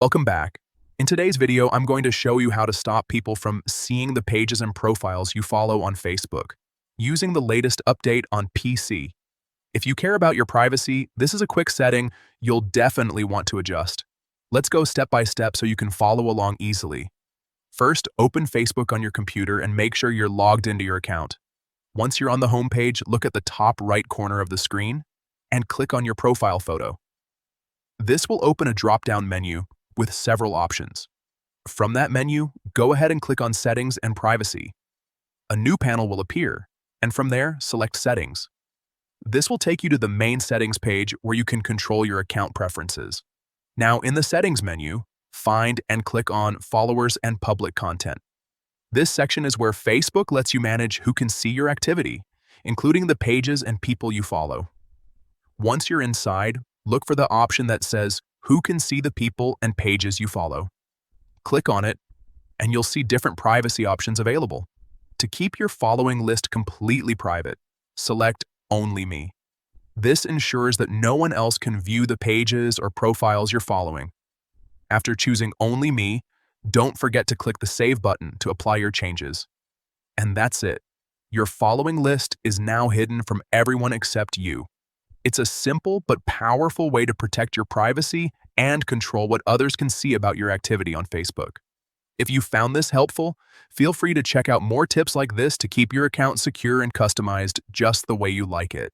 Welcome back. In today's video, I'm going to show you how to stop people from seeing the pages and profiles you follow on Facebook, using the latest update on PC. If you care about your privacy, this is a quick setting you'll definitely want to adjust. Let's go step by step so you can follow along easily. First, open Facebook on your computer and make sure you're logged into your account. Once you're on the home page, look at the top right corner of the screen and click on your profile photo. This will open a drop-down menu with several options. From that menu, go ahead and click on Settings and Privacy. A new panel will appear, and from there, select Settings. This will take you to the main settings page where you can control your account preferences. Now, in the Settings menu, find and click on Followers and Public Content. This section is where Facebook lets you manage who can see your activity, including the pages and people you follow. Once you're inside, look for the option that says Who can see the people and pages you follow. Click on it, and you'll see different privacy options available. To keep your following list completely private, select Only Me. This ensures that no one else can view the pages or profiles you're following. After choosing Only Me, don't forget to click the Save button to apply your changes. And that's it. Your following list is now hidden from everyone except you. It's a simple but powerful way to protect your privacy and control what others can see about your activity on Facebook. If you found this helpful, feel free to check out more tips like this to keep your account secure and customized just the way you like it.